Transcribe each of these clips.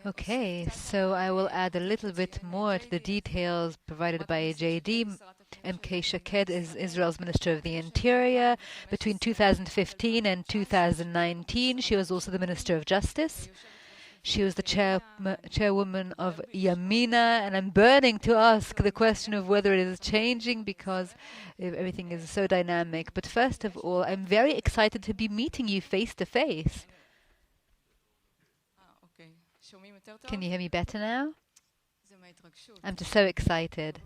Okay, so I will add a little bit more to the details provided by JD. MK Shaked is Israel's Minister of the Interior. Between 2015 and 2019, she was also the Minister of Justice. She was the chairwoman of Yamina, and I'm burning to ask the question of whether it is changing because everything is so dynamic. But first of all, I'm very excited to be meeting you face to face. Can you hear me better now? I'm just so excited.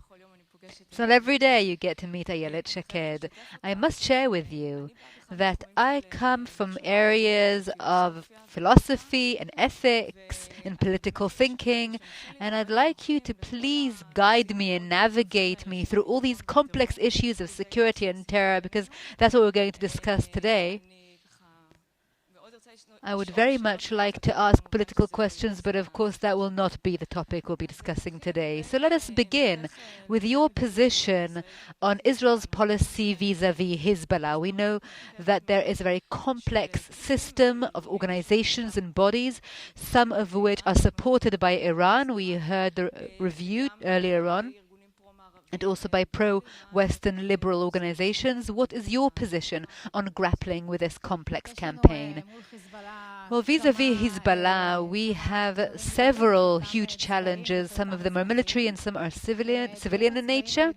It's not every day you get to meet Ayelet Shaked. I must share with you that I come from areas of philosophy and ethics and political thinking, and I'd like you to please guide me and navigate me through all these complex issues of security and terror, because that's what we're going to discuss today. I would very much like to ask political questions, but of course that will not be the topic we'll be discussing today. So let us begin with your position on Israel's policy vis-à-vis Hezbollah. We know that there is a very complex system of organizations and bodies, some of which are supported by Iran. We heard the review earlier on, and also by pro-Western liberal organizations. What is your position on grappling with this complex campaign? Well, vis-à-vis Hezbollah, we have several huge challenges. Some of them are military and some are civilian in nature.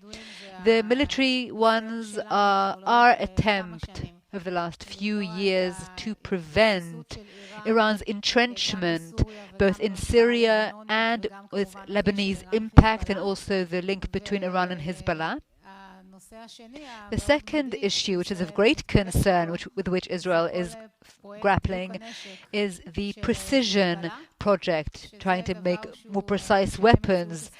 The military ones are our attempt over the last few years to prevent Iran's entrenchment both in Syria and with Lebanese impact, and also the link between Iran and Hezbollah. The second issue, which is of great concern, with which Israel is grappling, is the precision project, trying to make more precise weapons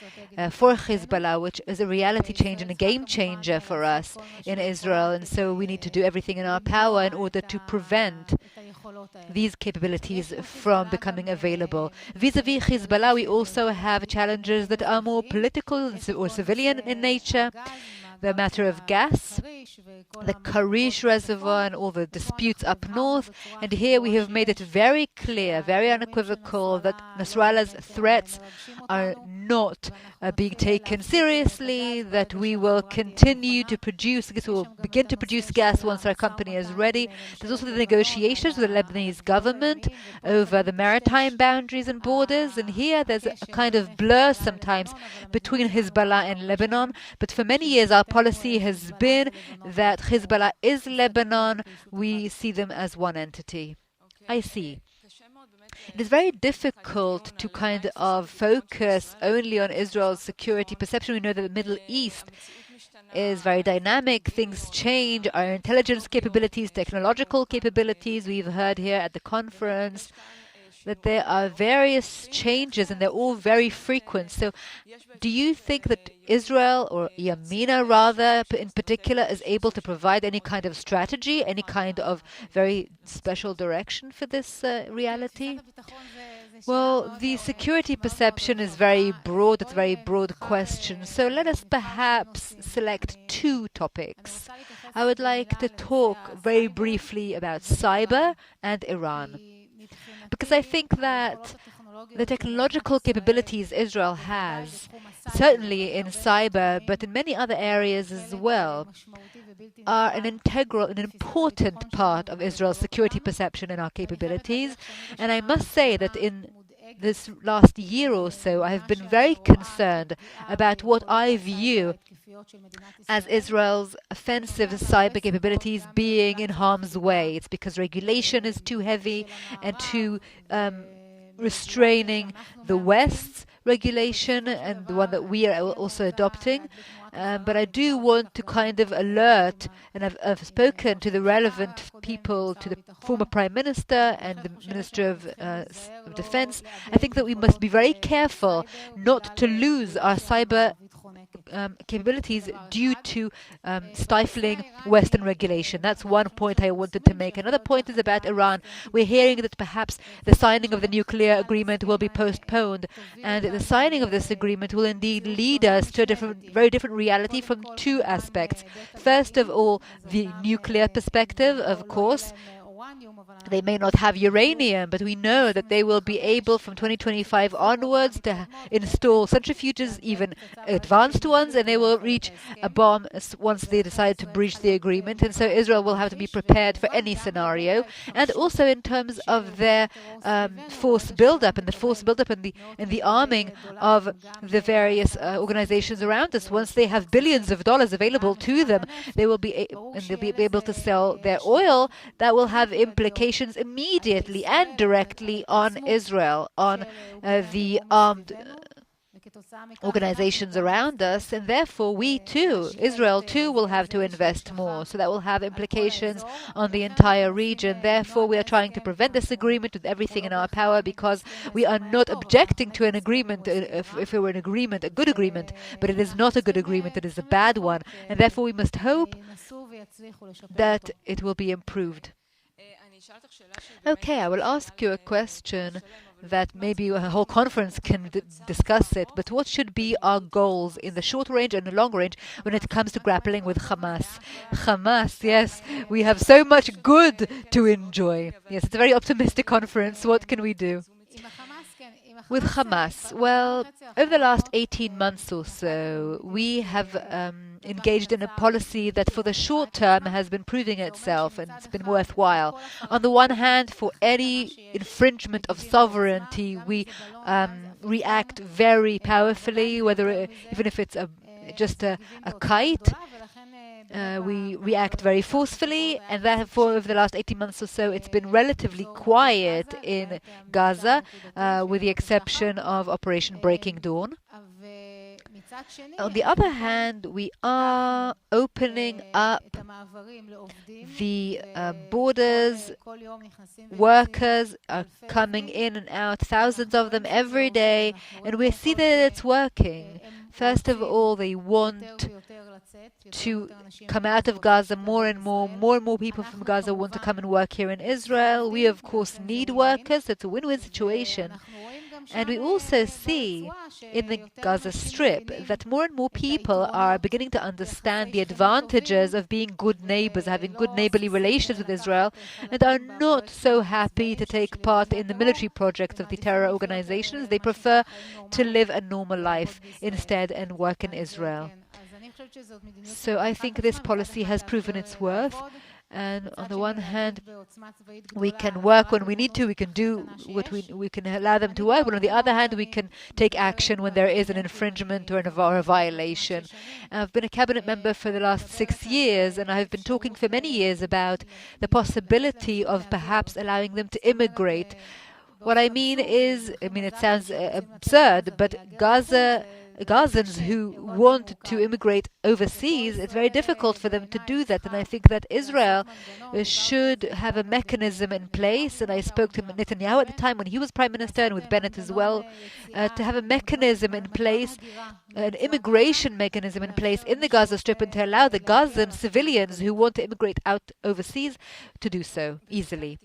for Hezbollah, which is a reality change and a game changer for us in Israel. And so we need to do everything in our power in order to prevent these capabilities from becoming available. Vis-à-vis Hezbollah, we also have challenges that are more political or civilian in nature. The matter of gas, the Karish reservoir, and all the disputes up north. And here we have made it very clear, very unequivocal, that Nasrallah's threats are not being taken seriously, that we will continue to produce, we will begin to produce gas once our company is ready. There's also the negotiations with the Lebanese government over the maritime boundaries and borders. And here there's a kind of blur sometimes between Hezbollah and Lebanon. But for many years, our policy has been that Hezbollah is Lebanon. We see them as one entity. I see. It is very difficult to kind of focus only on Israel's security perception. We know that the Middle East is very dynamic. Things change. Our intelligence capabilities, technological capabilities. We've heard here at the conference that there are various changes and they're all very frequent. So do you think that Israel, or Yamina rather, in particular, is able to provide any kind of strategy, any kind of very special direction for this reality? Well, the security perception is very broad. It's a very broad question. So let us perhaps select two topics. I would like to talk very briefly about cyber and Iran, because I think that the technological capabilities Israel has, certainly in cyber, but in many other areas as well, are an integral and important part of Israel's security perception and our capabilities. And I must say that in this last year or so, I have been very concerned about what I view as Israel's offensive cyber capabilities being in harm's way. It's because regulation is too heavy and too restraining the West's regulation and the one that we are also adopting. But I do want to kind of alert, and I've spoken to the relevant people, to the former Prime Minister and the Minister of Defense. I think that we must be very careful not to lose our cyber capabilities due to stifling Western regulation. That's one point I wanted to make. Another point is about Iran. We're hearing that perhaps the signing of the nuclear agreement will be postponed, and the signing of this agreement will indeed lead us to a very different reality from two aspects. First of all, the nuclear perspective, of course. They may not have uranium, but we know that they will be able from 2025 onwards to install centrifuges, even advanced ones, and they will reach a bomb once they decide to breach the agreement. And so Israel will have to be prepared for any scenario. And also in terms of their force buildup and the arming of the various organizations around us. Once they have billions of dollars available to them, they'll be able to sell their oil. That will have implications immediately and directly on Israel, on the armed organizations around us, and therefore we too, Israel too, will have to invest more. So that will have implications on the entire region. Therefore, we are trying to prevent this agreement with everything in our power, because we are not objecting to an agreement if it were an agreement, a good agreement, but it is not a good agreement, it is a bad one, and therefore we must hope that it will be improved. Okay, I will ask you a question that maybe a whole conference can discuss it, but what should be our goals in the short range and the long range when it comes to grappling with Hamas? Hamas, yes, we have so much good to enjoy. Yes, it's a very optimistic conference. What can we do? With Hamas, well, over the last 18 months or so, we have engaged in a policy that for the short term has been proving itself, and it's been worthwhile. On the one hand, for any infringement of sovereignty, we react very powerfully, even if it's just a kite. We react very forcefully, and therefore over the last 18 months or so it's been relatively quiet in Gaza, with the exception of Operation Breaking Dawn. On the other hand, we are opening up the borders. Workers are coming in and out, thousands of them every day, and we see that it's working. First of all, they want to come out of Gaza more and more people from Gaza want to come and work here in Israel. We, of course, need workers. It's a win-win situation. And we also see in the Gaza Strip that more and more people are beginning to understand the advantages of being good neighbors, having good neighborly relations with Israel, and are not so happy to take part in the military projects of the terror organizations. They prefer to live a normal life instead and work in Israel. So I think this policy has proven its worth. And on the one hand, we can work when we need to, we can do what we can allow them to work, but on the other hand, we can take action when there is an infringement or a violation. I've been a cabinet member for the last 6 years, and I've been talking for many years about the possibility of perhaps allowing them to immigrate. What I mean is, it sounds absurd, but Gazans who want to immigrate overseas, it's very difficult for them to do that. And I think that Israel should have a mechanism in place, and I spoke to Netanyahu at the time when he was Prime Minister, and with Bennett as well, to have a mechanism in place, an immigration mechanism in place in the Gaza Strip, and to allow the Gazan civilians who want to immigrate out overseas to do so easily.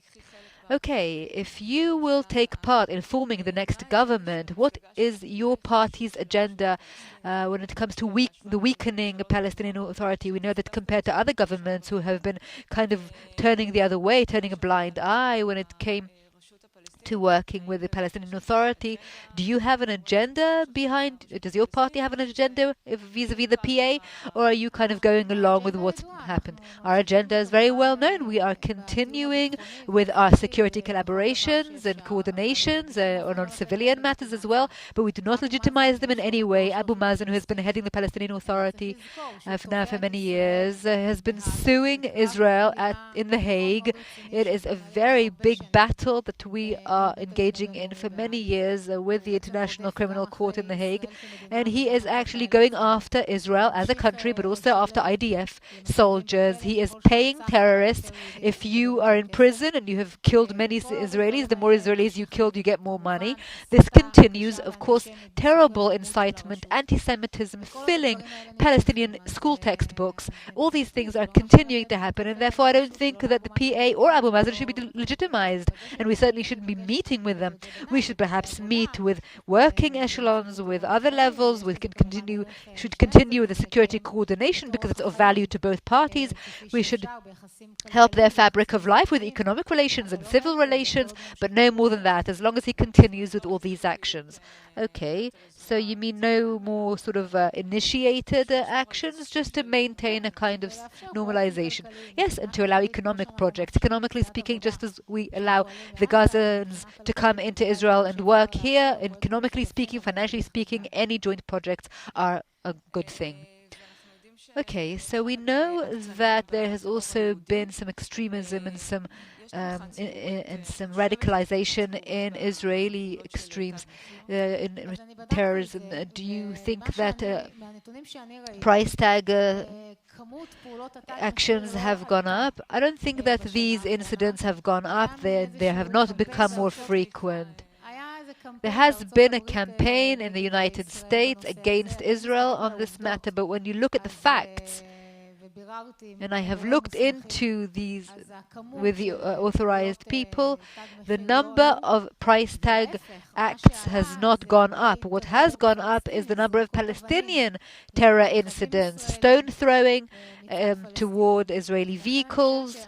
Okay, if you will take part in forming the next government, what is your party's agenda when it comes to the weakening Palestinian Authority? We know that compared to other governments who have been kind of turning the other way, turning a blind eye when it came to working with the Palestinian Authority, do you have an agenda does your party have an agenda vis-a-vis the PA, or are you kind of going along with what's happened? Our agenda is very well known. We are continuing with our security collaborations and coordinations on civilian matters as well, but we do not legitimize them in any way. Abu Mazen, who has been heading the Palestinian Authority now for many years, has been suing Israel in The Hague. It is a very big battle that we are engaging in for many years with the International Criminal Court in The Hague, and he is actually going after Israel as a country, but also after IDF soldiers. He is paying terrorists. If you are in prison and you have killed many Israelis, the more Israelis you killed, you get more money. This continues, of course, terrible incitement, anti-Semitism, filling Palestinian school textbooks. All these things are continuing to happen, and therefore I don't think that the PA or Abu Mazen should be legitimized, and we certainly shouldn't be meeting with them. We should perhaps meet with working echelons, with other levels. We should continue with the security coordination because it's of value to both parties. We should help their fabric of life with economic relations and civil relations, but no more than that, as long as he continues with all these actions. Okay, so you mean no more sort of initiated actions, just to maintain a kind of normalization? Yes, and to allow economic projects. Economically speaking, just as we allow the Gazans to come into Israel and work here, economically speaking, financially speaking, any joint projects are a good thing. Okay, so we know that there has also been some extremism and some radicalization in Israeli extremes, in terrorism. Do you think that price tag actions have gone up? I don't think that these incidents have gone up. They have not become more frequent. There has been a campaign in the United States against Israel on this matter, but when you look at the facts, and I have looked into these with the authorized people, the number of price tag acts has not gone up. What has gone up is the number of Palestinian terror incidents, stone throwing toward Israeli vehicles.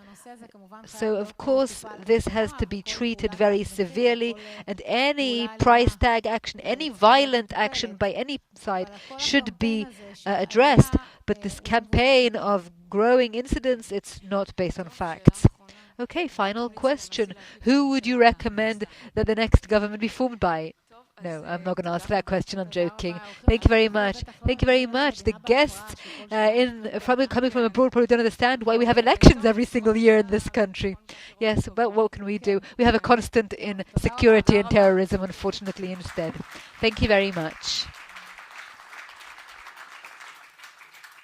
So, of course, this has to be treated very severely, and any price tag action, any violent action by any side should be addressed. But this campaign of growing incidents, it's not based on facts. Okay, final question. Who would you recommend that the next government be formed by? No, I'm not going to ask that question. I'm joking. Thank you very much. Thank you very much. The guests coming from abroad probably don't understand why we have elections every single year in this country. Yes, but what can we do? We have a constant in security and terrorism, unfortunately, instead. Thank you very much.